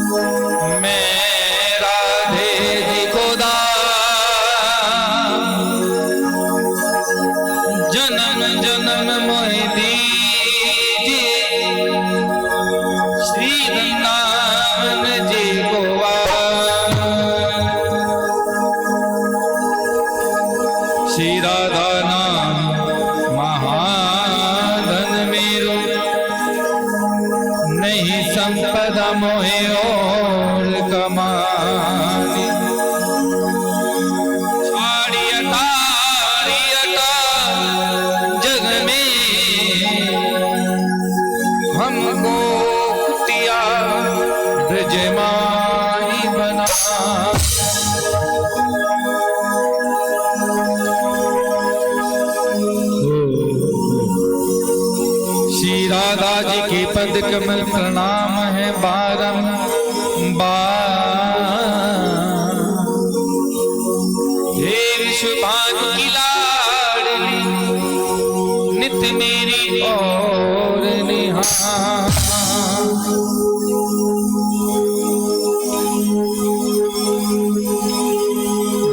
मैं राधे जी खुदा जन्म जन्म मोहि दीजिए श्री वृंदावन जी गोवा श्री राधा नाम महाधन मेरो नहीं संपदा मोहे और कमानी जग में हमको कुटिया ब्रजमानी बना श्री राधा जी के पद कमल प्रणाम है बारंबार। हे विश्वभानु की लाडली नित मेरी और निहार।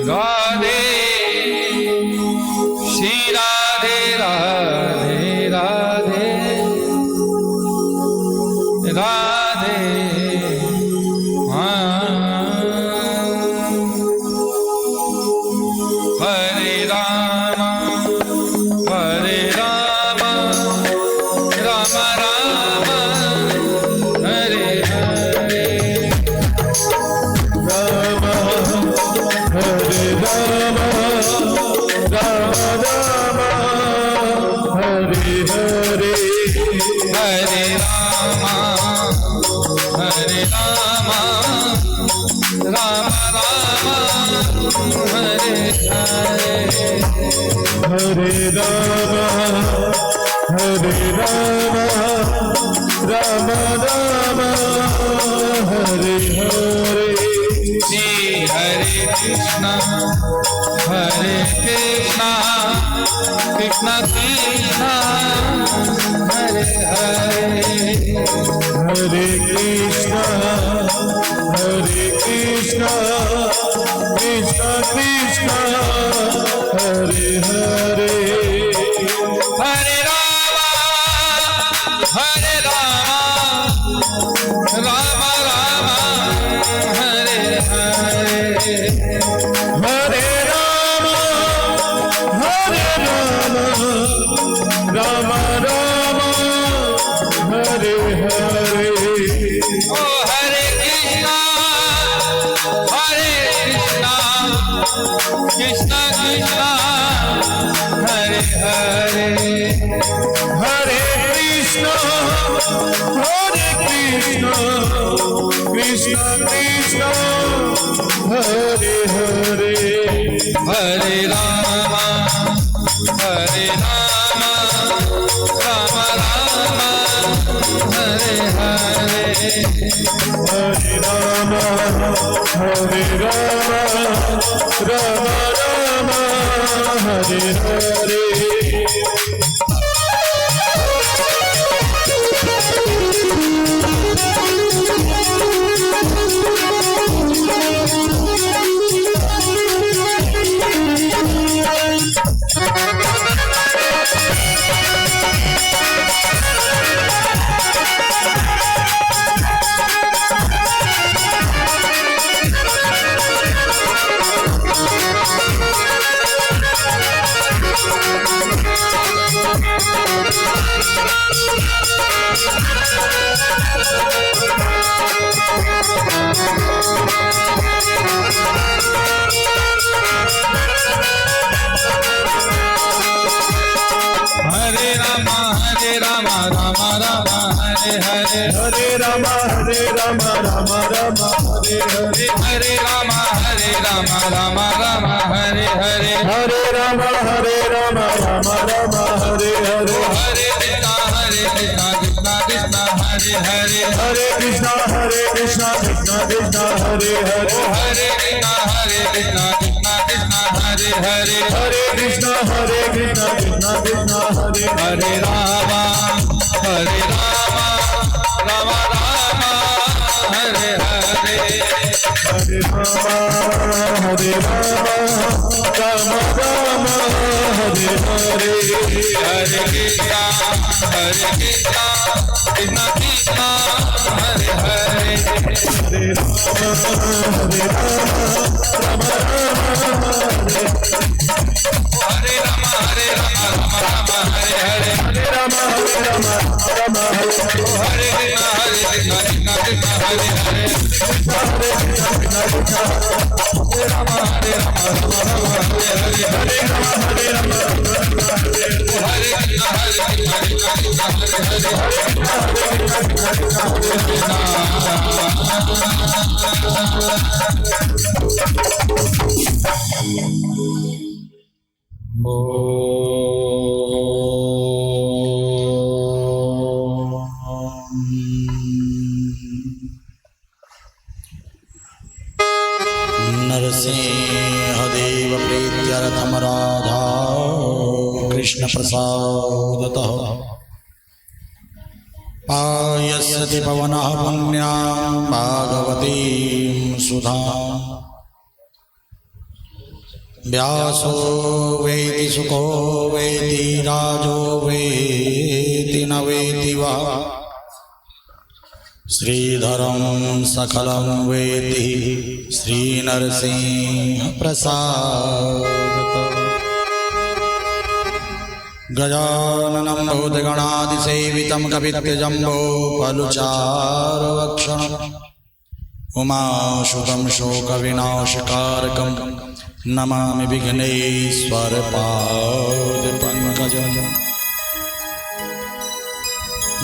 राधे श्री राधे राधे राधे राधे हरे राम राम राम हरे हरे राम हरे राम राम राम हरे हरे हरे राम राम राम हरे हरे हरे राम राम राम हरे हरे श्री हरे कृष्णा कृष्णा कृष्णा हरे हरे हरे कृष्णा कृष्णा कृष्णा हरे हरे हरे राम राम हरे हरे हरे राम राम राम हरे हरे ओ हरे Krishna Krishna Krishna Hare Hare Hare Krishna Krishna Krishna Hare Hare Hare Ram Ram Ram Hare Hare Hare Ram Ram Ram Hare Hare Ram Ram Hare Hare Hare Ram Ram Hare Hare Hare Ram Ram Hare Hare Hare Ram Ram Hare Hare Hare Krishna Krishna Hare Hare Hare Krishna Krishna Hare Hare Hare Krishna Krishna Hare Hare Hare Krishna Krishna Hare Hare Ram Ram Ram Hare Hare Hare Rama, Hare Rama, Rama Rama, Hare Hare. Hare Krishna, Krishna Krishna, Hare Hare. Hare Rama, Hare Rama, Rama Rama, Hare Hare Rama, Hare Rama, Rama Rama, Hare Hare. Hare Rama, Hare Rama, Rama Hare Hare Krishna, Krishna Krishna, Hare Hare. Hare Rama, Hare Rama, Rama Rama, Hare Hare. Hare Rama, Hare Rama, Hare Krishna, Krishna Krishna, Narasimhadeva प्रीत्यर्थम Radha Krishna प्रसादतः पायस्यति पवनः पुण्यां भागवतीं सुधा व्यासो वेति सुको वेति राजो वेति न वेति वा श्रीधरं सकलं वेति श्रीनरसिंह प्रसादतः गजाननं भूतगणादिसेवितं कपित्थजम्बो फलुचारुभक्षणम् उमाशुतं शोकविनाशकारकं नमामि विघ्नेश्वरपादपङ्कजम्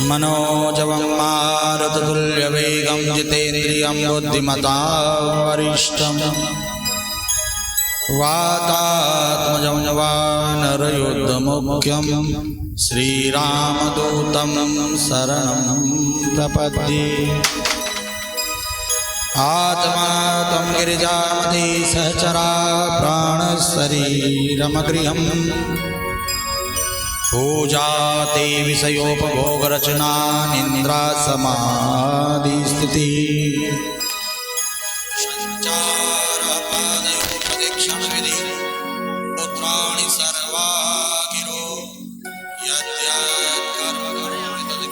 मनोजवं मारुततुल्यवेगं जितेन्द्रियं बुद्धिमतां वरिष्ठम् वातात्मजं वानरयुद्धमुख्यं श्रीरामदूतं शरणं प्रपद्ये आत्मा तं गिरिजामति सहचरा प्राणशरीरमगृहम् पूजाते विषयोपभोगरचना निन्द्रा समाधिस्थिति संचारपादयोपदेक्षणविधि पुत्राणि सर्वा गिरो यद्यत्कर्म करोमि तद्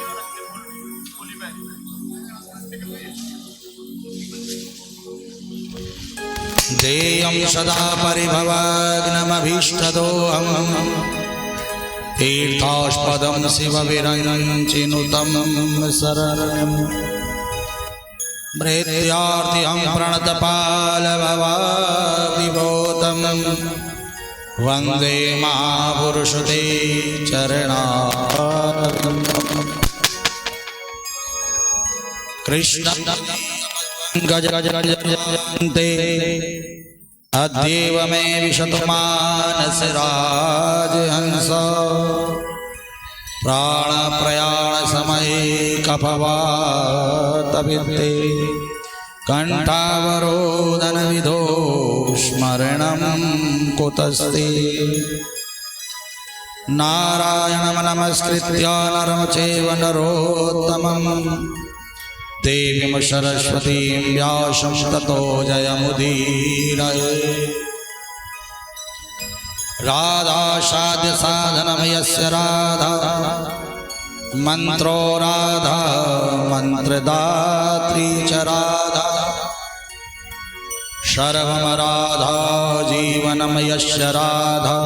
देयं सदा परिभवाग्नमभीष्टदोऽहम् तीर्थास्पदं शिवविरञ्चिनुतं शरणं भृत्यार्तिहं प्रणतपालभवादिभूतं वन्दे महापुरुषते चरणारविन्दम् कृष्ण गज गज गज जयन्ते अद्यैव मे विशतु मानसि राजहंस प्राणप्रयाणसमये कफवातभित्ते कण्ठावरोदनविधो स्मरणं कुतस्ते नारायणं नमस्कृत्य नरं चैव नरोत्तमम् देवीं सरस्वतीं व्यासं ततो जयमुदीरये राधासाद्य साधनं यस्य राधा मन्त्रो राधा मन्त्रदात्री च राधा सर्वं राधा जीवनं यस्य राधा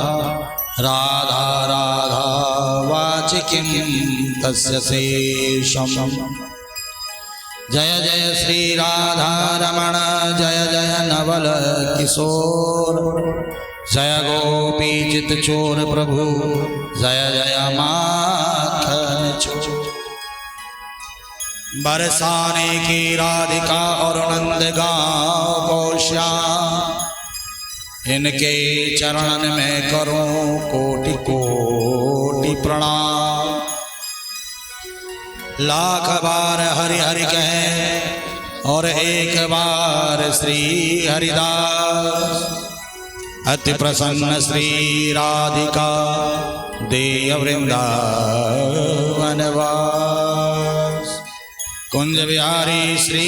राधा राधा वाचिकीं तस्य शेषम् जय जय श्री राधा रमण जय जय नवल किशोर जय गोपी चित चोर प्रभु जय जय माखन चोर बरसाने की राधिका और नंद गाँव को श्याम इनके चरणन में करूं कोटि कोटि प्रणाम लाख बार हरि हरि कहें और एक बार श्री हरिदास अति प्रसन्न श्री राधिका देय वृंदावनवास कुंज बिहारी श्री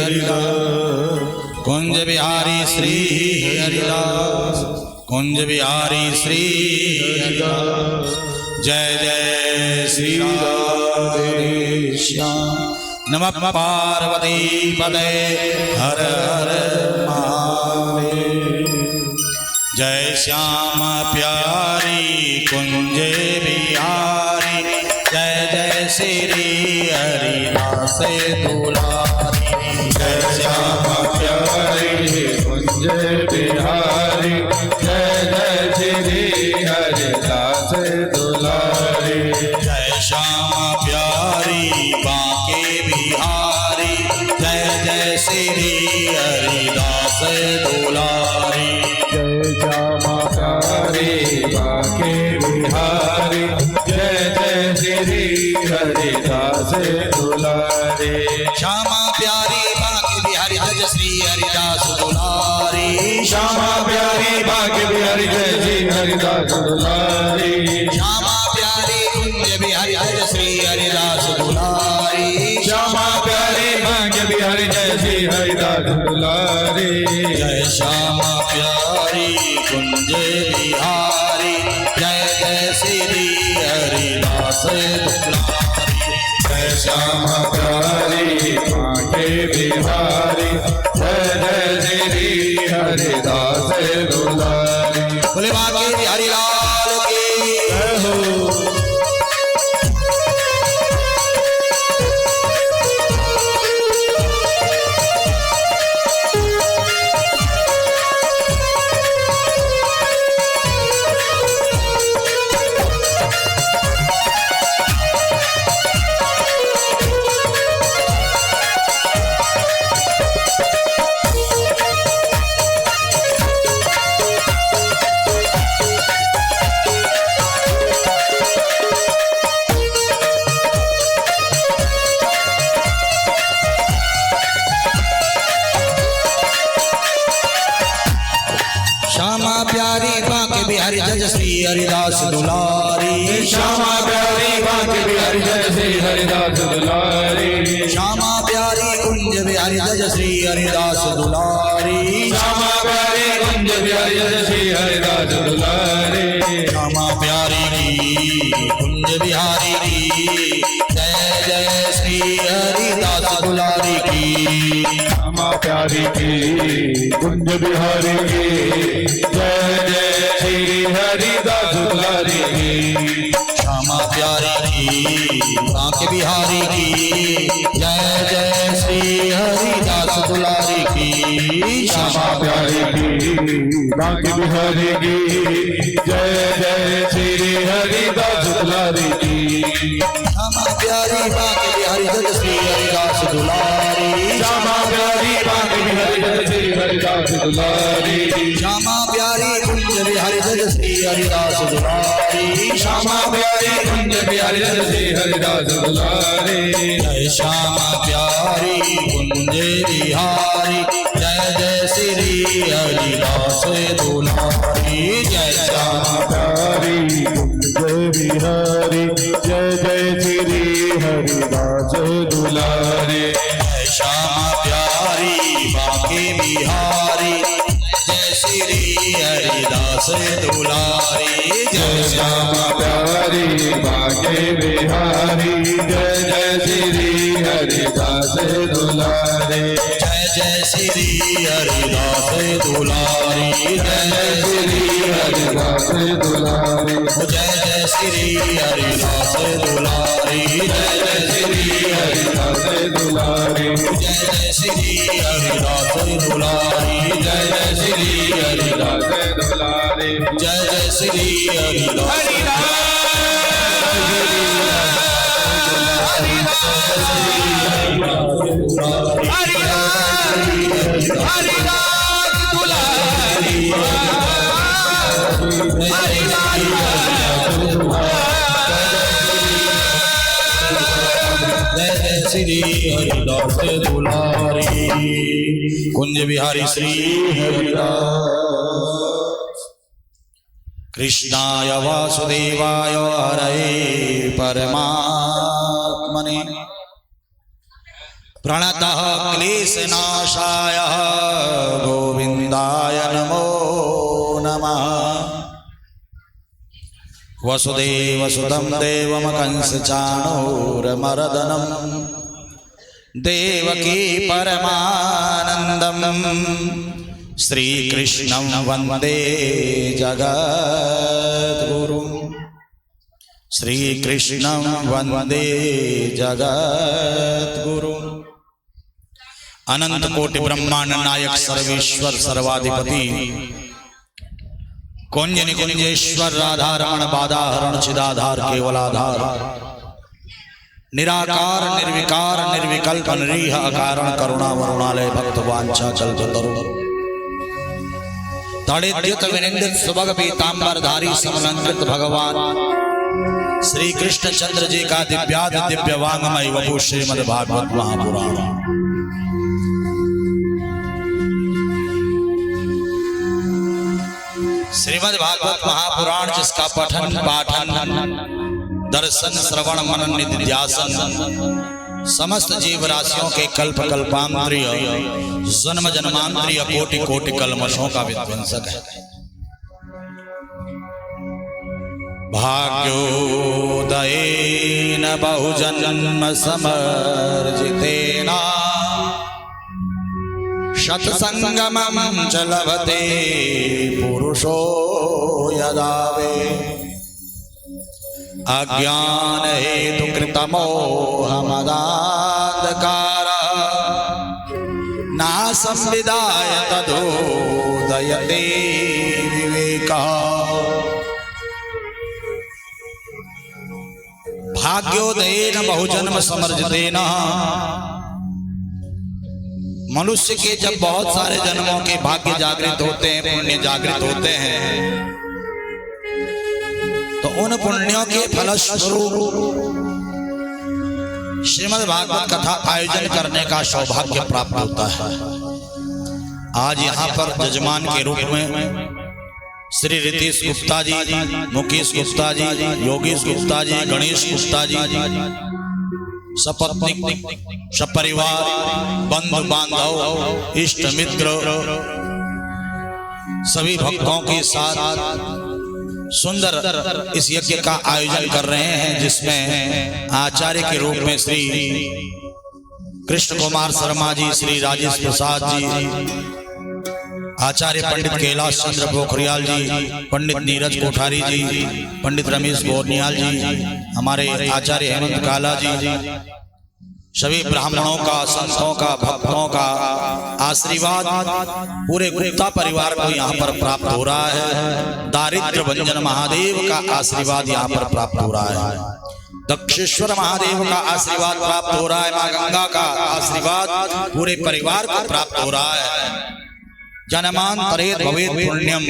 हरिदास कुंज बिहारी श्री हरिदास कुंज बिहारी श्री हरिदास जय जय श्री राधे श्याम नमः पार्वती पदे हर हर महादेव जय श्याम प्यारी कुंज बिहारी जय जय श्री हरिदास दुलारी जय श्याम प्यारी कुंज बिहारी जय जय श्री हरिदास दुलारी जय श्याम प्यारी बांके बिहारी जय जय श्री हरिदास दुलारी जय श्याम प्यारी बांके बिहारी जय जय श्री हरिदास दुलारी श्यामा प्यारी बांके बिहारी जय श्री हरिदास दुलारी श्यामा प्यारी बांके बिहारी जय श्री हरिदास दुलारी श्यामा प्यारी कुंज बिहारी जय श्री हरिदास दुलारी श्यामा प्यारी बांके बिहारी जय श्री हरिदास दुलारी जय श्यामा प्यारी कुंज बिहारी जय जय श्री हरिदास दुलारी जय श्यामा प्यारी बांके बिहारी जय जय श्री हरिदास दुलारी बोले बांके बिहारी लाल की जय हो श्यामा प्यारी बांके बिहारी जय श्री हरिदास दुलारी श्यामा प्यारी बांके बिहारी जय श्री हरिदास दुलारी श्यामा प्यारी कुंज बिहारी जय श्री हरिदास दुलारी श्यामा प्यारी कुंज बिहारी जय श्री हरिदास दुलारी श्यामा प्यारी की कुंज बिहारी की जय जय श्री हरिदास दुलारी की श्यामा प्यारी की कुंज बिहारी की जय जय श्री हरिदास दुलारी की श्यामा प्यारी की बांके बिहारी की जय जय श्री हरिदास दुलारी की श्यामा प्यारी की बांके बिहारी की जय जय श्री हरिदास दुलारी की श्यामा प्यारी बांके बिहारी जय श्री हरिदास दुलारी श्यामा प्यारी बांके बिहारी जय श्री हरिदास दुलारी श्यामा प्यारी कुंज बिहारी जय श्री हरिदास दुलारी श्यामा प्यारी कुंज बिहारी जय श्री हरिदास दुलारी जय श्यामा प्यारी कुंज बिहारी जय जय श्री हरिदास दुलारी जय श्यामा प्यारी कुंज बिहारी जय जय श्री हरिदास दुलारी जय श्यामा प्यारी बांके बिहारी जय श्री हरिदास दुलारी जय श्यामा प्यारी बांके बिहारी जय जय श्री हरिदास दुलारी जय जय श्री हरिदास दुलारी जय जय श्री हरिदास दुलारी जय जय श्री हरिदास दुलारी जय जय श्री हरिदास दुलारी जय जय श्री हरिदास दुलारी जय जय श्री हरिदास दुलारी जय जय श्री हरिदास जय जय श्री हरिदास दुलारी कुंज बिहारी श्री हरिदास कृष्णाय वासुदेवाय हरे परमात्मने प्रणतः क्लेशनाशाय गोविन्दाय नमो नमः। वसुदेवसुतं देवं कंसचाणूरमर्दनं देवकी परमानन्दं श्रीकृष्णं वन्दे जगद्गुरुं। श्रीकृष्णं वन्दे जगद्गुरुं। अनंत कोटि ब्रह्मांड नायक सर्वेश्वर सर्वाधिपति कुंज निकुंजेश्वर राधारमण बाधाहरण चिदाधार केवलाधार निराकार निर्विकार निर्विकल्प निरीह अकारण करुणा वरुणालय भक्त वांछा कल्पतरु तड़ेद्युत विनिंदित सुभग पीतांबरधारी समलंकृत भगवान श्री कृष्ण चंद्र जी का दिव्यादि दिव्य वांगमय वपु श्रीमद् भागवत महापुराण। श्रीमद् भागवत महापुराण जिसका पठन पाठन दर्शन श्रवण मनन निधिध्यासन समस्त जीव राशियों के कल्प कल्पांतरीय जन्म जन्मांतरीय कोटि कोटि कल्मषों का विध्वंसक है। भाग्योदयेन बहुजन्म समर्जितेन शतसंगमं च लभते पुरुषो यदा वे अज्ञान हेतु कृतमोहमदान्धकार नासं विदाय तदोदयते विवेकः। भाग्योदयेन बहुजन्म समर्जितेन मनुष्य के जब बहुत सारे जन्मों के भाग्य जागृत होते हैं, पुण्य जागृत होते हैं, तो उन पुण्यों के फलस्वरूप श्रीमद् भागवत कथा आयोजन करने का सौभाग्य प्राप्त होता है। आज यहाँ पर जजमान के रूप में श्री रितेश गुप्ता जी, मुकेश गुप्ता जी, योगेश गुप्ता जी, गणेश गुप्ता जी, सपत्नी सपरिवार बंधु बांधव इष्ट मित्र सभी भक्तों के साथ सुंदर इस यज्ञ का आयोजन कर रहे हैं, जिसमें आचार्य के रूप में श्री कृष्ण कुमार शर्मा जी, श्री राजेश प्रसाद जी, आचार्य पंडित कैलाश चंद्र पोखरियाल जी, पंडित नीरज कोठारी जी, पंडित रमेश बोरनियाल जी, हमारे आचार्य हेमंत काला जी, सभी ब्राह्मणों का, संतों का, भक्तों का आशीर्वाद पूरे गुप्ता परिवार को यहाँ पर प्राप्त हो रहा है। दारिद्र भंजन महादेव का आशीर्वाद यहाँ पर प्राप्त हो रहा है। दक्षेश्वर महादेव का आशीर्वाद प्राप्त हो रहा है। माँ गंगा का आशीर्वाद पूरे परिवार को प्राप्त हो रहा है। जन्मांतरेत भवेत् पुण्यम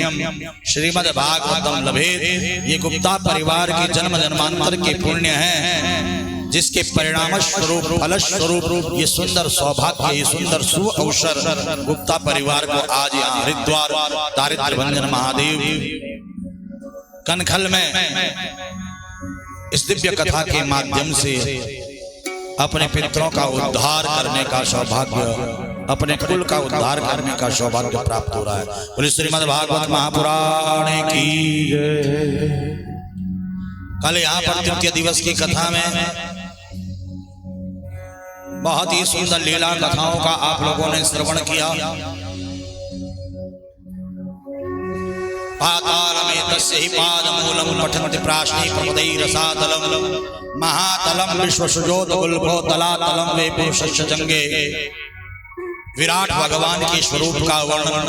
श्रीमद् भागवतम लभेत। ये गुप्ता परिवार के जन्म जन्मांतर के पुण्य हैं, जिसके परिणाम स्वरूप फल स्वरूप ये सुंदर सौभाग्य, ये सुंदर शुभ अवसर गुप्ता परिवार को आज यहाँ हरिद्वार दारिद्र भंजन महादेव कनखल में इस दिव्य कथा के माध्यम से अपने पितरों का उद्धार करने का सौभाग्य, अपने कुल का उद्धार करने का सौभाग्य प्राप्त हो रहा है। बोले श्रीमद् भागवत महापुराण की जय। कल यहाँ पर तृतीय दिवस की कथा में बहुत ही सुंदर लीला कथाओं का आप लोगों ने श्रवण किया। पातालमे तस्य हि पादमूलं पठन्ति प्राश्नी प्रपदै रसातलं महातलं विश्वसुजोत गुल्भो तलातलं वेपो शस्यजंगे। विराट भगवान के स्वरूप का वर्णन,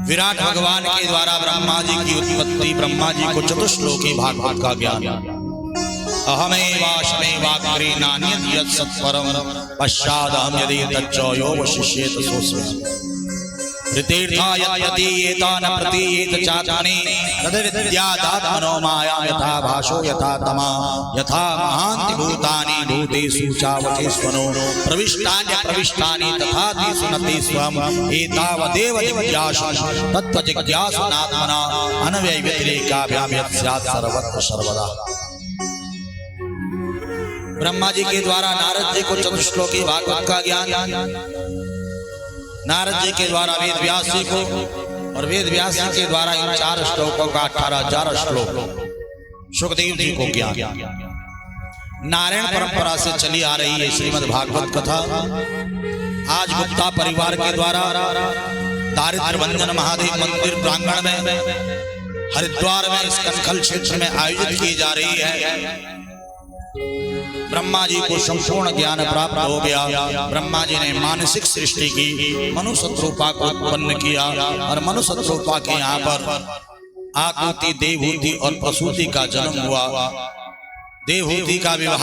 विराट भगवान के द्वारा ब्रह्मा जी की उत्पत्ति, ब्रह्मा जी को चतुश्लोकी भागवत का ज्ञान। अहमेवास्मेवाग्रे नान्यत् यत् सत्परं पश्चादहं यदि तच्चयो वशिष्येत सोऽस्मि। ऋतीर्थायत्यतीयेतान प्रतीयेत चात्मनि तद्विद्यादात्मनो मायां यथा भाषो यथा तमा यथा महान्ति भूतानि भूतेषु चावचेष्वनो प्रविष्टान्यप्रविष्टानि तथा तेषु न ते स्वम् एतावदेव जिज्ञासु तत्त्वजिज्ञासुनात्मना अनव्ययव्यतिरेकाभ्यां यत् स्यात् सर्वत्र सर्वदा। ब्रह्मा जी के द्वारा नारद जी को चतुश्लोकी भागवत का ज्ञान, नारद जी के द्वारा वेद व्यास जी को, और वेद व्यास जी के द्वारा इन 4 श्लोकों का 18,000 श्लोक सुखदेव जी को ज्ञान। नारायण परंपरा से चली आ रही है श्रीमद् भागवत कथा। आज गुप्ता परिवार के द्वारा दारिद्र भंजन महादेव मंदिर प्रांगण में हरिद्वार में इस कनखल क्षेत्र में आयोजित की जा रही है। ब्रह्मा जी को संपूर्ण ज्ञान प्राप्त हो गया। ब्रह्मा जी ने मानसिक सृष्टि की, मनुष्य रूपा को उत्पन्न किया, और मनुष्य रूपा के यहाँ पर आकृति, देवहूति और प्रसूति का जन्म हुआ। देवहूति का विवाह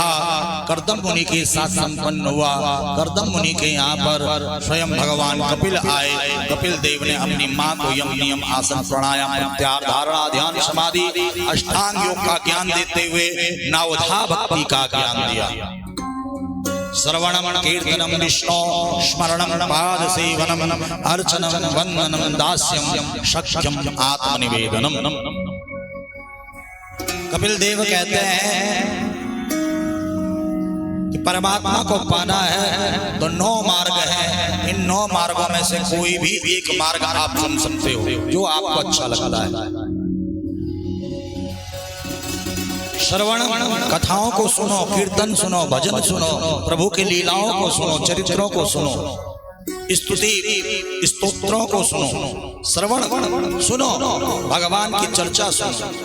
कर्दम मुनि के साथ संपन्न हुआ। कर्दम मुनि के यहाँ पर स्वयं भगवान कपिल आए। कपिल देव ने अपनी माँ को यम नियम आसन प्राणायाम प्रत्याहार धारणा ध्यान समाधि अष्टांग योग का ज्ञान देते हुए नवधा भक्ति का ज्ञान दिया। श्रवणम कीर्तनम विष्णु स्मरणम पाद सेवनम अर्चनम वंदनम दास्यम शक्यम आत्मनिवेदनम। कपिल देव कहते हैं कि परमात्मा को पाना है तो 9 मार्ग हैं। इन 9 मार्गों में से कोई भी एक मार्ग आप चुन सकते हो जो आपको अच्छा लगता है। श्रवण कथाओं को सुनो, कीर्तन सुनो, भजन सुनो, प्रभु की लीलाओं को सुनो, चरित्रों को सुनो, स्तुति स्तोत्रों को सुनो। श्रवण सुनो, भगवान की चर्चा सुनो।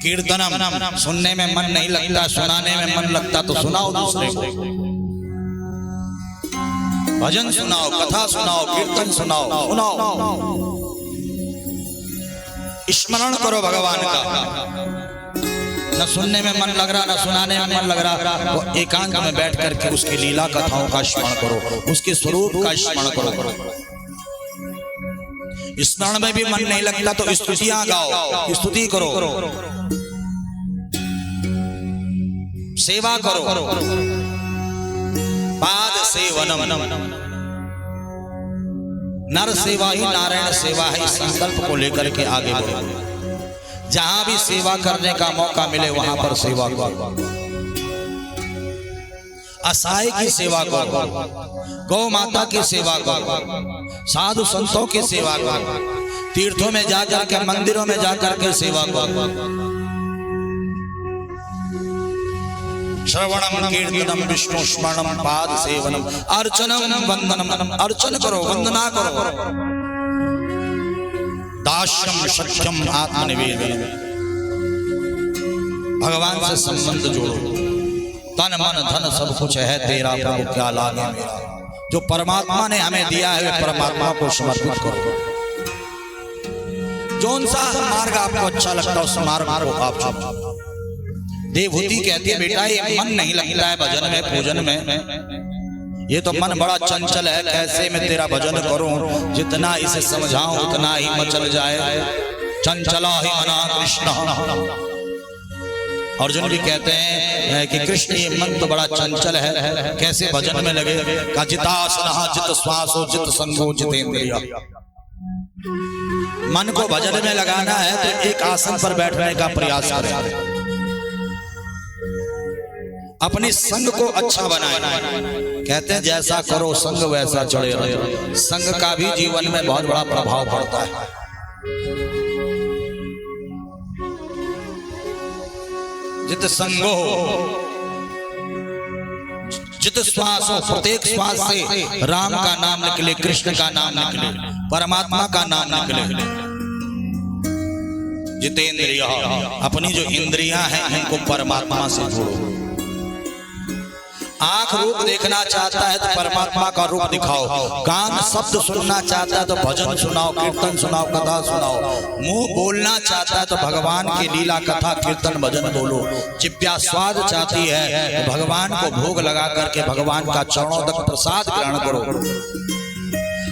कीर्तनम सुनने में मन नहीं लगता, सुनाने में मन लगता तो सुनाओ दूसरे को। भजन सुनाओ, कथा सुनाओ, कीर्तन सुनाओ, स्मरण करो भगवान का। न सुनने में मन लग रहा, न सुनाने में मन लग रहा, तो एकांत में बैठ करके उसकी लीला कथाओं का स्मरण करो, उसके स्वरूप का स्मरण करो। स्मरण में भी मन नहीं लगता तो स्तुतियां गाओ, स्तुति करो, सेवा करो। पाद सेवनम, नर सेवा ही नारायण सेवा है। इस संकल्प को लेकर के आगे बढ़ो। जहां भी सेवा करने का मौका मिले वहां पर सेवा करो। असहाय की सेवा करो, गौ माता की सेवा करो, साधु संतों की सेवा करो, तीर्थों में जाकर के, मंदिरों में जाकर के सेवा करो। श्रवणम कीर्तनम विष्णु स्मरणम पाद सेवनम अर्चनम वंदनम। अर्चन करो, वंदना करो। दास्यम शक्यम आत्मनिवेदनम, भगवान से संबंध जोड़ो। तन मन धन सब कुछ है तेरा, प्रभु क्या लागे मेरा। जो परमात्मा ने हमें दिया है वे परमात्मा को समर्पित करो। जौन सा मार्ग आपको अच्छा लगता है उस मार्ग को आप चुनो। देवहूति कहती है बेटा ये मन नहीं लगता है भजन में, पूजन में, ये तो मन बड़ा चंचल है, कैसे मैं तेरा भजन करूं। जितना इसे समझाऊं उतना ही मचल जाए। चंचला ही मना कृष्ण। अर्जुन भी कहते हैं कि कृष्ण ये मन तो बड़ा चंचल है, कैसे भजन में लगे। का जितासनः जित श्वासो जित संगो जितेंद्रिया। मन को भजन में लगाना है तो एक आसन पर बैठने का प्रयास करें। अपने संग को अच्छा बनाए। कहते हैं जैसा करो संग वैसा चढ़े रहो। संग का भी जीवन में बहुत बड़ा प्रभाव पड़ता है। जित संगो जित श्वास हो, प्रत्येक श्वास से राम का नाम निकले, कृष्ण का नाम निकले, परमात्मा का नाम निकले। जितेंद्रिय, अपनी जो इंद्रियां हैं इनको परमात्मा से जोड़ो। आंख रूप देखना चाहता है तो परमात्मा का रूप दिखाओ। कान शब्द सुनना चाहता है तो भजन सुनाओ, कीर्तन सुनाओ, कथा सुनाओ। मुंह बोलना चाहता है तो भगवान की लीला कथा कीर्तन भजन बोलो। जिह्वा स्वाद चाहती है तो भगवान को भोग लगा करके भगवान का चरणों तक प्रसाद ग्रहण करो।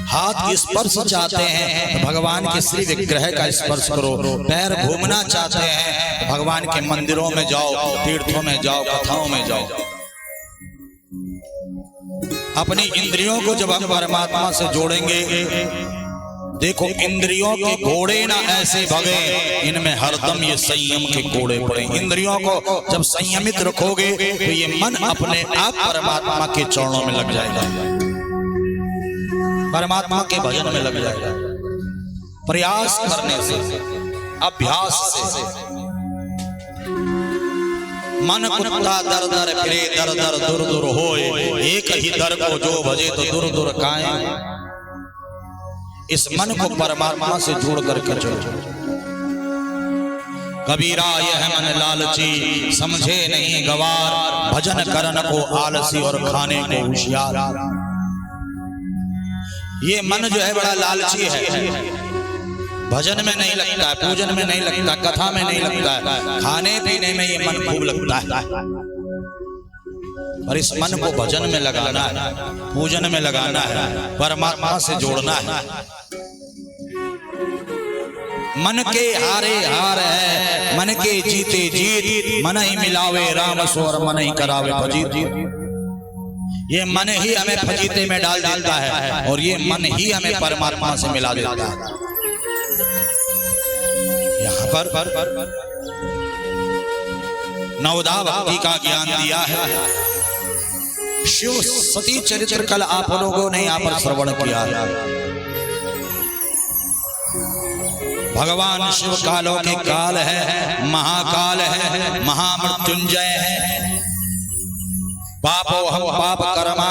हाथ स्पर्श चाहते हैं तो भगवान के श्री विग्रह का स्पर्श करो। पैर घूमना चाहते हैं तो भगवान के मंदिरों में जाओ, तीर्थों में जाओ, कथाओं में जाओ। अपनी इंद्रियों को जब हम परमात्मा से जोड़ेंगे देखो इंद्रियों के घोड़े ना ऐसे भगे, इनमें हरदम ये संयम के घोड़े पड़े। इंद्रियों को जब संयमित रखोगे तो ये मन अपने आप परमात्मा के चरणों में लग जाएगा, परमात्मा के भजन में लग जाएगा। प्रयास करने से, अभ्यास से। मन कुत्ता दर दर फिरे, दर दर दूर दूर होए, एक ही दर को जो भजे तो दूर दूर काए। इस मन को परमात्मा से जोड़ करके चलो। कबीरा यह मन लालची, समझे नहीं गवार, भजन करन को आलसी और खाने को होशियार। ये मन जो है बड़ा लालची है, भजन में नहीं लगता है, पूजन में नहीं लगता, कथा में नहीं लगता है, खाने पीने में ये मन खूब लगता है। और इस मन को भजन में लगाना है, पूजन में लगाना है, परमात्मा से जोड़ना है। मन के हारे हार है, मन के जीते जीत, मन ही मिलावे राम स्वर, मन ही करावे फजीत। ये मन ही हमें फजीते में डाल देता है और ये मन ही हमें परमात्मा से मिला देता है। यहाँ पर नवदा भक्ति का ज्ञान दिया है। शिव सती चरित्र कल आप लोगों ने यहाँ पर श्रवण किया है। भगवान शिव कालों के काल है, महाकाल है, महामृत्युंजय है। पापो हम पाप कर्मा,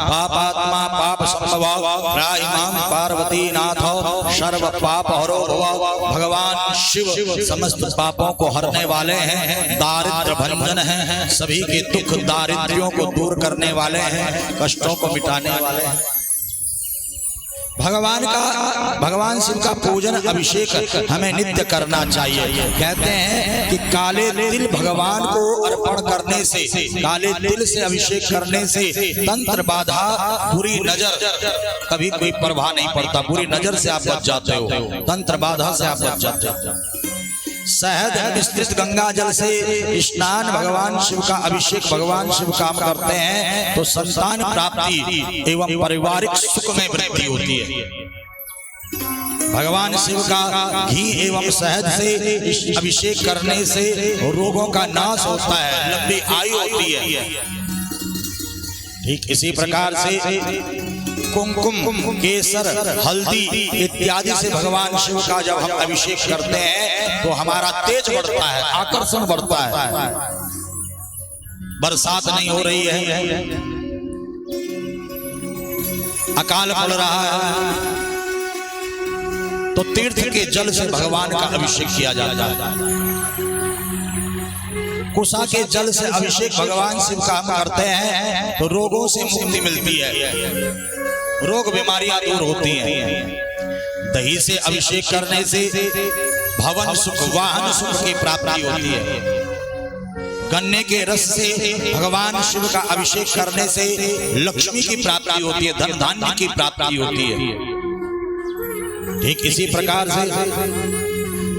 पापात्मा पाप संभव, त्राहिमाम पार्वती नाथो सर्व पाप हरो भव। भगवान शिव समस्त पापों को हरने वाले हैं, दारिद्र भंजन हैं, सभी के दुख दारिद्र्यों को दूर करने वाले हैं, कष्टों को मिटाने वाले हैं। भगवान शिव का पूजन अभिषेक हमें नित्य करना चाहिए। कहते हैं कि काले तिल भगवान को अर्पण करने से, काले तिल से अभिषेक करने से तंत्र बाधा, बुरी नजर कभी कोई प्रभाव नहीं पड़ता। बुरी नजर से आप बच जाते हो, तंत्र बाधा से आप बच जाते हो। शहद मिश्रित गंगा जल से स्नान, भगवान शिव का अभिषेक भगवान शिव काम करते हैं तो संतान प्राप्ति एवं पारिवारिक सुख में वृद्धि होती है। भगवान शिव का घी एवं शहद से अभिषेक करने से रोगों का नाश होता है, लंबी आयु होती है। ठीक इसी प्रकार से कुमकुम, केसर, हल्दी इत्यादि से भगवान शिव का जब हम अभिषेक करते हैं तो हमारा तेज बढ़ता है, आकर्षण बढ़ता है। बरसात नहीं हो रही है, अकाल पड़ रहा है, तो तीर्थ के जल से भगवान का अभिषेक किया जाता है। कुशा के जल से अभिषेक भगवान शिव का हम करते हैं तो रोगों से मुक्ति मिलती है, रोग बीमारियां दूर होती हैं। दही से अभिषेक करने से भवन सुख, वाहन सुख की प्राप्ति होती है। गन्ने के रस से भगवान शिव का अभिषेक करने से लक्ष्मी की प्राप्ति होती है, धन धान्य की प्राप्ति होती है। ठीक इसी प्रकार से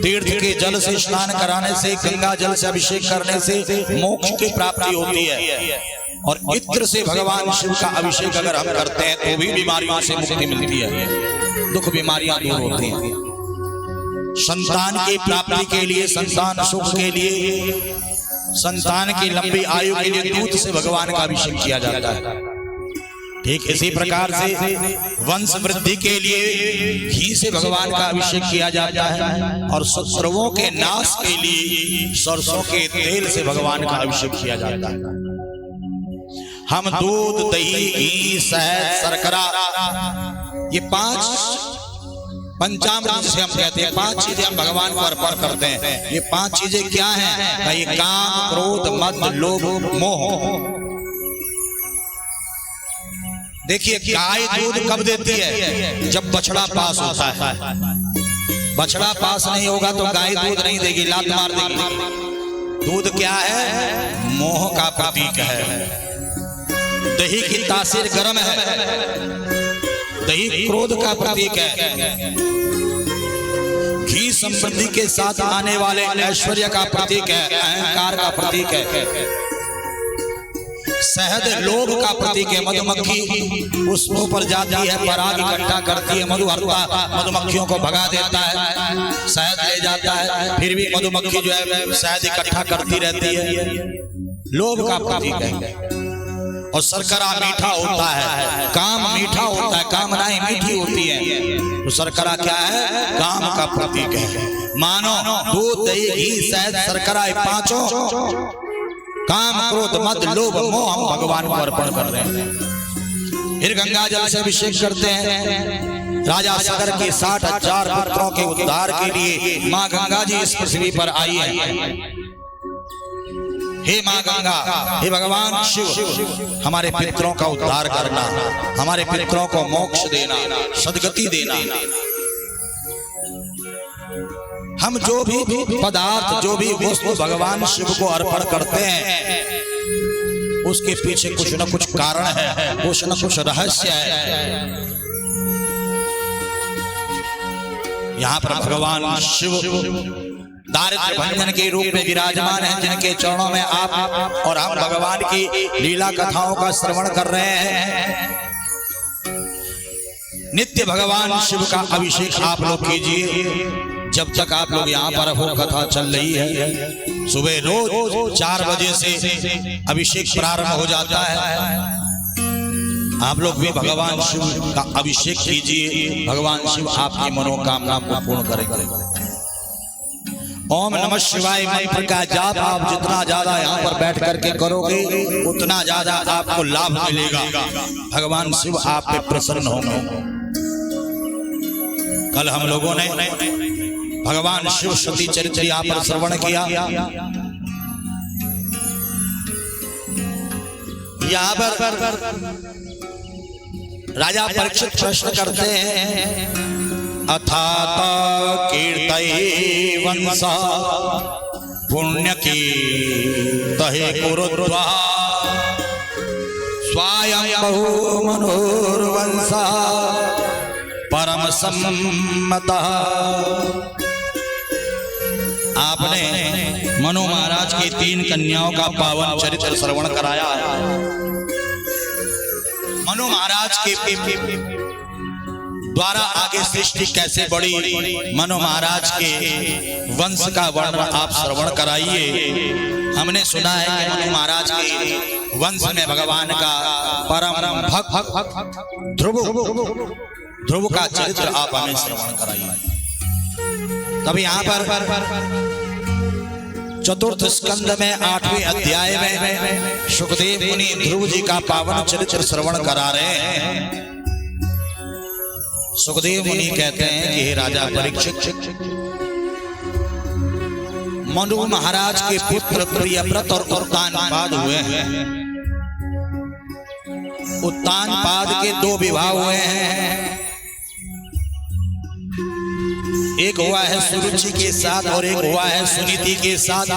तीर्थ के जल से स्नान कराने से, गंगा जल से अभिषेक करने से मोक्ष की प्राप्ति होती है। और इत्र से भगवान शिव का अभिषेक अगर हम करते हैं तो भी बीमारियों से मुक्ति मिलती है, दुख बीमारियां दूर होती हैं। संतान की प्राप्ति के लिए, संतान सुख के लिए, संतान की लंबी आयु के लिए दूध से भगवान का अभिषेक किया जाता है। ठीक इसी प्रकार से वंश वृद्धि के लिए घी से भगवान का अभिषेक किया जाता है। और शत्रुओं के नाश के लिए सरसों के तेल से भगवान का अभिषेक किया जाता है। हम दूध, दही, घी, शहद, शर्करा, ये 5 पंचामृत से हम कहते हैं, 5 चीजें हम भगवान को अर्पण करते हैं। ये 5 चीजें क्या हैं? ये काम, क्रोध, मद, लोभ, मोह। देखिए गाय दूध कब देती है? जब बछड़ा पास होता है। बछड़ा पास नहीं होगा तो गाय दूध नहीं देगी, लात मार देगी। दूध क्या है? मोह का प्रतीक है। दही की तासीर गर्म है, दही क्रोध का प्रतीक है। घी समृद्धि के साथ आने वाले ऐश्वर्य का प्रतीक है, अहंकार का प्रतीक है। शहद लोभ का प्रतीक है। मधुमक्खी पुष्पों पर जाती है, पराग इकट्ठा करती है, मधुहर्ता मधुमक्खियों को भगा देता है, शहद ले जाता है, फिर भी मधुमक्खी जो है शहद इकट्ठा करती रहती है। लोभ का प्रतीक है। और शर्करा मीठा होता है, काम मीठा होता है, कामनाएं मीठी होती है, तो शर्करा क्या है? काम का प्रतीक है। मानो दूध, दही, घी, शहद, शर्करा, पांचों काम, क्रोध, मद, लोभ, मोह हम भगवान को अर्पण कर रहे हैं। फिर गंगा जल से अभिषेक करते हैं। राजा सगर के 60,000 पुत्रों के उद्धार के लिए माँ गंगा जी इस पृथ्वी पर आई है। हे माँ गंगा, हे भगवान शिव, हमारे पितरों का उद्धार करना, हमारे पितरों को मोक्ष देना, सद्गति देना। हम जो भी पदार्थ, जो भी वस्तु भगवान शिव को अर्पण करते हैं, उसके पीछे कुछ न कुछ कारण है, कुछ न कुछ रहस्य है। यहाँ पर भगवान शिव दारिद्र्य भंजन के रूप में विराजमान हैं, जिनके चरणों में आप और हम भगवान की लीला कथाओं का श्रवण कर रहे हैं। नित्य भगवान शिव का अभिषेक आप लोग कीजिए। जब तक आप लोग यहाँ पर हो, कथा चल रही है। सुबह रोज 4 बजे से अभिषेक प्रारंभ हो जाता है। आप लोग भी भगवान शिव का अभिषेक कीजिए। भगवान शिव आपकी मनोकामना को पूर्ण करेंगे। ओम नमः शिवाय मंत्र का जाप आप जितना ज्यादा यहाँ पर बैठ करके करोगे, उतना ज्यादा आपको लाभ मिलेगा। भगवान शिव आप पे प्रसन्न होंगे। कल हम लोगों ने भगवान शिव सती चरित्र यहाँ पर श्रवण किया। यहाँ पर राजा परीक्षित प्रश्न करते हैं, अथात कीर्तये वंशा पुण्य की तहे कुरुद्वा स्वयं बहु मनोर्वंशा परम सम्मतः। आपने मनु महाराज की 3 कन्याओं का पावन चरित्र श्रवण कराया। मनु महाराज के द्वारा आगे सृष्टि कैसे बढ़ी, मनु महाराज के वंश का वर्णन आप श्रवण कराइए। हमने सुना है कि मनु महाराज के वंश में भगवान का परम भक्त ध्रुव का चरित्र आप हमें श्रवण कराइए। तभी यहाँ पर चतुर्थ स्कंद में 8वें अध्याय में सुखदेव मुनि ध्रुव जी का पावन चरित्र श्रवण करा रहे हैं। सुखदेव मुनि कहते हैं कि हे राजा परीक्षित, मनु महाराज के पुत्र प्रियव्रत और उत्तानपाद हुए हैं। उत्तानपाद के 2 विवाह हुए हैं। एक हुआ है सुरुचि के साथ और एक हुआ है सुनीति के साथ।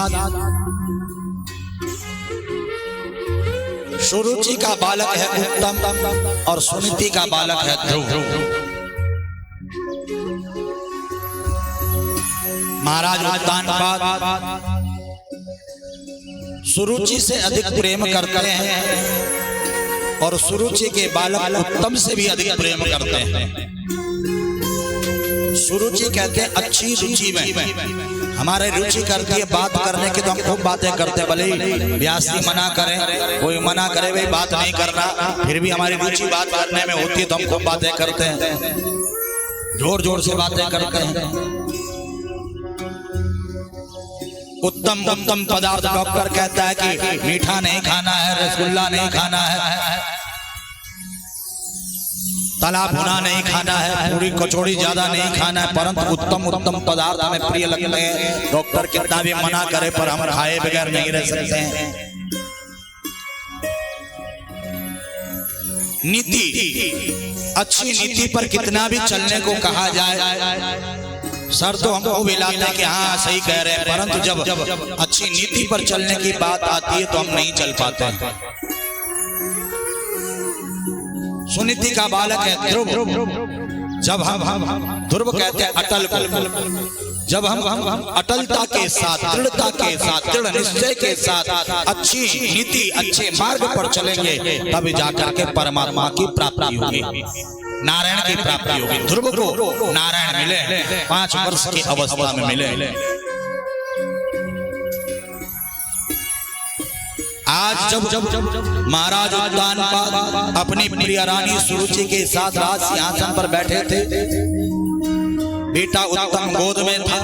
सुरुचि का बालक है उत्तम और सुनीति का बालक है ध्रुव। महाराज उत्तानपाद सुरुचि से अधिक प्रेम करते हैं और सुरुचि के बालक उत्तम से भी अधिक प्रेम करते हैं। सुरुचि कहते हैं अच्छी रुचि में, हमारे रुचि करती है बात करने की, तो हम खूब बातें करते, भले ही व्यास जी मना करें, कोई मना करे भाई बात नहीं करना, फिर भी हमारी रुचि बात करने में होती है तो हम खूब बातें करते हैं, जोर जोर से बातें करते हैं। उत्तम पदार्थ डॉक्टर कहता है कि मीठा नहीं खाना है, रसगुल्ला नहीं खाना है, तला भुना नहीं खाना है, पूरी कचौड़ी ज्यादा नहीं खाना है, परंतु उत्तम पदार्थ हमें प्रिय लगते हैं। डॉक्टर कितना भी मना करे पर हम खाए बगैर नहीं रह सकते हैं। नीति, अच्छी नीति पर कितना भी चलने को कहा जाए, सर तो हमको भी लाते हैं कि हाँ सही कह रहे हैं, परंतु जब अच्छी नीति पर चलने की बात आती है तो हम नहीं चल पाते हैं। सुनीति का बालक है ध्रुव। जब हम ध्रुव कहते हैं अटल को, जब हम अटलता के साथ, दृढ़ता के साथ, दृढ़ निश्चय के साथ अच्छी नीति, अच्छे मार्ग पर चलेंगे, तब जाकर के परमात्मा की प्राप्ति होगी, नारायण की प्राप्ति होगी। ध्रुव को नारायण मिले 5 वर्ष की अवस्था में मिले। आज जब महाराज उद्यानपाल अपनी प्रिय रानी सुरुचि के साथ राज सिंहासन पर बैठे थे, बेटा उत्तम गोद में था।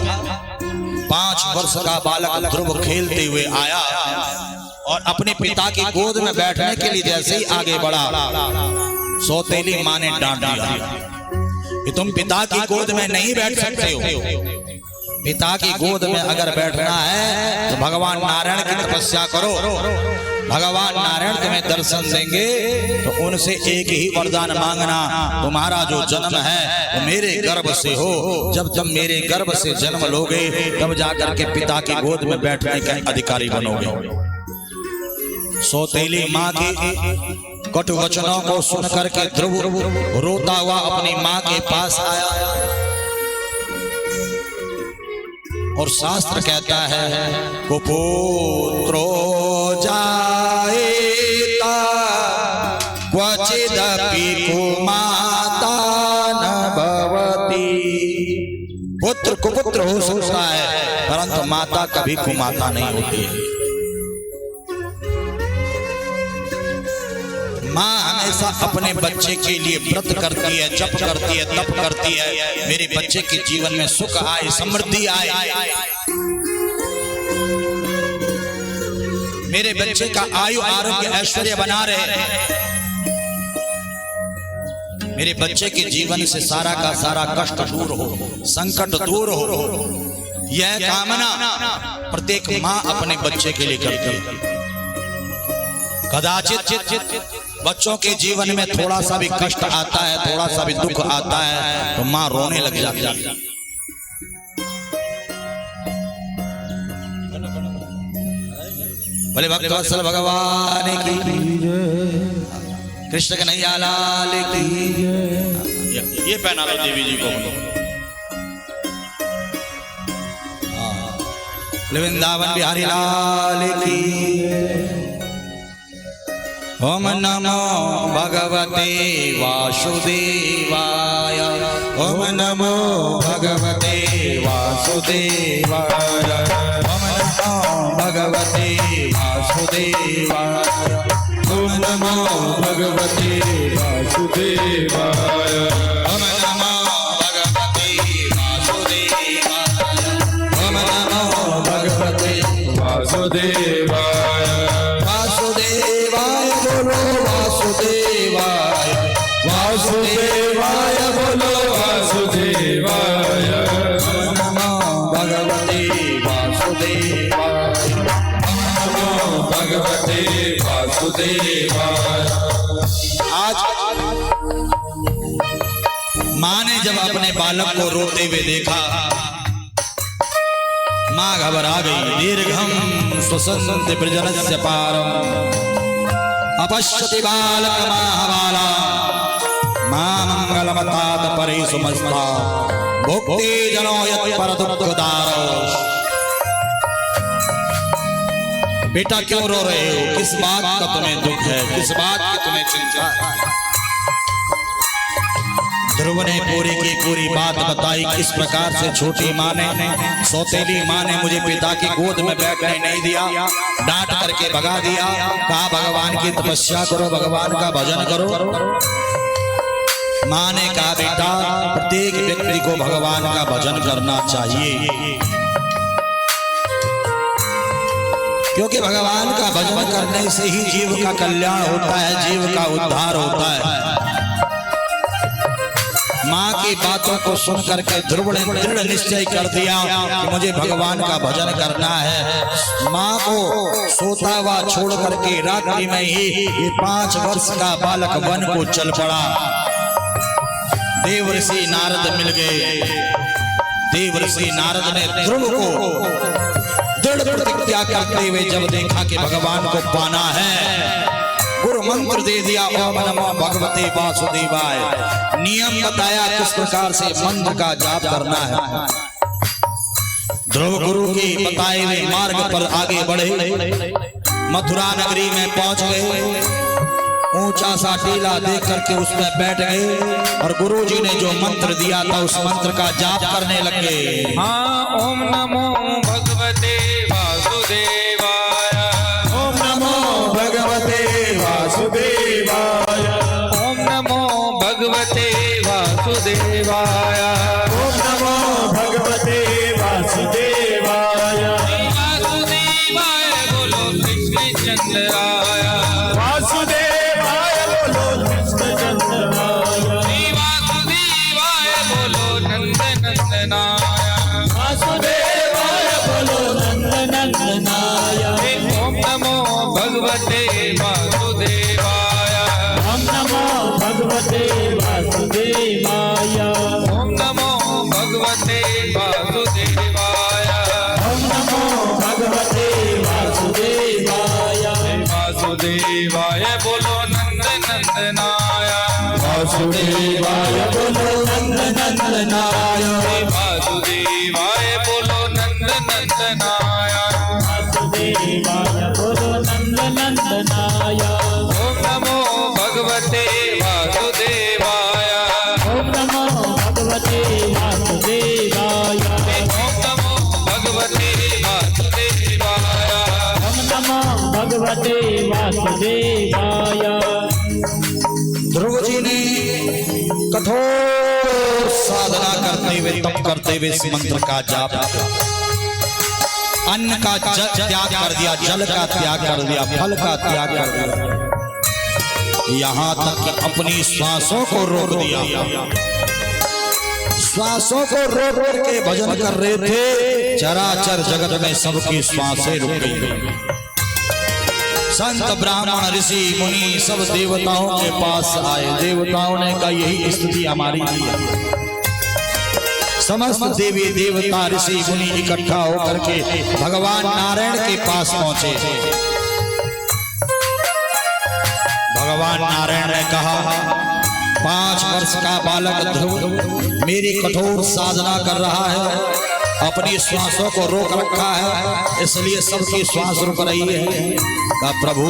5 वर्ष का बालक ध्रुव खेलते हुए आया और अपने पिता की गोद में बैठने के लिए जैसे ही आगे बढ़ा, सौतेली मां ने डांट दिया कि तुम पिता की गोद में नहीं बैठ सकते हो। पिता की गोद में अगर बैठना है तो भगवान नारायण की तपस्या करो, भगवान नारायण तुम्हें दर्शन देंगे। तो उनसे एक ही वरदान मांगना, तुम्हारा जो जन्म है वो मेरे गर्भ से हो। जब तुम मेरे गर्भ से जन्म लोगे तब जाकर के पिता की गोद में बैठने के अधिकारी बनोगे। सौतेली माँ की कटु वचनों को सुनकर के ध्रुव रोता हुआ अपनी माँ के पास आया और शास्त्र कहता है, कुपुत्रो जायेता क्वचिदपि कुमाता न भवति। पुत्र कुपुत्र हो सकता है परंतु माता कभी कुमाता नहीं होती है। माँ हमेशा अपने बच्चे के लिए व्रत करती है, जप करती है, तप करती है, मेरे बच्चे के जीवन में सुख आए, समृद्धि आए, मेरे बच्चे का आयु आरोग्य ऐश्वर्य बना रहे, मेरे बच्चे के जीवन से सारा का सारा कष्ट दूर हो, संकट दूर हो। यह कामना प्रत्येक माँ अपने बच्चे के लिए करती है। कदाचित बच्चों के जीवन में थोड़ा सा भी कष्ट आता है, थोड़ा सा भी दुख आता है तो माँ रोने लग जाती है। बोले भक्तवत्सल भगवान की, कृष्ण कन्हैया लाल की। ये पहना लो देवी जी को। वृंदावन बिहारी लाल की। ओम नमो भगवते वासुदेवाय, ओम नमो भगवते वासुदेवाय, ओम नमो भगवते वासुदेवाय, ओम नमो भगवते वासुदेवाय, ओम नमो भगवते वासुदेवाय, ओम नमो भगवते वासुदेवाय। वासुदेवाय बोलो वासुदेवाय, वासुदेवाय बोलो वासुदेवाय। नमो भगवते वासुदेवाय, नमो भगवते वासुदेवाय। आज माँ ने जब अपने बालक को रोते हुए देखा, माँ घबरा गई। दीर्घम स्वसंत ब्रजनस्य पारम अपश्यति बालक महाबाला, मां मंगलमतात परेषु मस्ता भुक्ति जनो यत् पर दुःखदारो। बेटा क्यों रो रहे हो? किस बात का तुम्हें दुख है? किस बात की तुम्हें चिंता है? ध्रुव ने पूरी की पूरी बात बताई। किस प्रकार से छोटी माँ ने, सौतेली माँ ने मुझे पिता की गोद में बैठने नहीं दिया, डांट करके भगा दिया। कहा भगवान की तपस्या करो, भगवान का भजन करो। माँ ने कहा बेटा प्रत्येक व्यक्ति को भगवान का भजन करना चाहिए, क्योंकि भगवान का भजन करने से ही जीव का कल्याण होता है, जीव का उद्धार होता है। माँ की बातों को सुन करके ध्रुव ने दृढ़ निश्चय कर दिया कि मुझे भगवान का भजन करना है। माँ को सोता हुआ छोड़ करके रात्रि में ही ये 5 वर्ष का बालक वन को चल पड़ा। देवर्षि नारद मिल गए। देवर्षि नारद ने ध्रुव को दृढ़ प्रतिज्ञा करते हुए जब देखा कि भगवान को पाना है, गुरु मंत्र दे दिया, ओम नमो भगवते वासुदेवाय। नियम बताया किस प्रकार से मंत्र का जाप करना है। ध्रुव गुरु के बताए हुए मार्ग पर आगे बढ़े, मथुरा नगरी में पहुंच गए। ऊंचा सा टीला देख करके उसमें बैठ गए और गुरुजी ने जो मंत्र दिया था उस मंत्र का जाप करने लगे। हाँ, ओम नमो भगवते वासुदेवाय। ओम नमो भगवते वासुदेवाय। ओम नमो भगवते वासुदेवाय। ओम नमो भगवते वासुदेवाय। वासुदेवाय बोलो कृष्ण चंद्राय। वासुदेवाय बोलो कृष्ण चंद्राय। वासुदेवाय बोलो नंद नंदनाय। वासुदेवाय बोलो नंद नंदनाय। ओम नमो भगवते वासुदेवाय। ओम नमो भगवते वासुदेवाय। ओम नमो भगवते वासुदेवाय। ओम नमो भगवते वासुदेवाय। वासुदेवाय बोलो नंद नंदनाय। वासुदेवाय बोलो नंद नंदनाय। वासुदेवाय बोलो नंद नंदनाय। वासुदेवाय बोलो नंद नंदनाय। ओम नमो भगवते वासुदेवाय। ओम नमो भगवते वासुदेवाय। ओम नमो भगवते वासुदेवाय। ओम नमो भगवते वासुदेवाय। ध्रुव जी ने कठोर साधना करते हुए तप करते हुए इस मंत्र का जाप, अन्न का त्याग कर दिया, जल का त्याग कर दिया, फल का त्याग कर दिया, यहाँ तक कि अपनी श्वासों को रोक दिया। श्वासों को रोक करके भजन कर रहे थे। चराचर जगत में सबकी श्वासें रुक गई। संत ब्राह्मण ऋषि मुनि सब देवताओं के पास आए। देवताओं ने कहा यही स्थिति हमारी है। समस्त देवी देवता ऋषि मुनि इकट्ठा होकर के भगवान नारायण के पास पहुंचे। भगवान नारायण ने कहा 5 वर्ष का बालक ध्रुव मेरी कठोर साधना कर रहा है, अपनी श्वासों को रोक रखा है, इसलिए सबकी श्वास रुक रही है। कहा प्रभु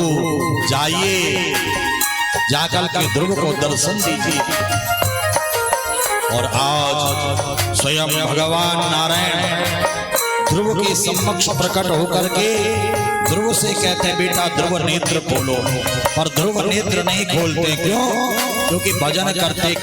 जाइए, जाकर के ध्रुव को दर्शन दीजिए। और आज स्वयं भगवान नारायण ध्रुव के समक्ष प्रकट होकर के ध्रुव से कहते हैं बेटा ध्रुव नेत्र खोलो, पर ध्रुव नेत्र नहीं खोलते। क्यों? क्योंकि भजन करते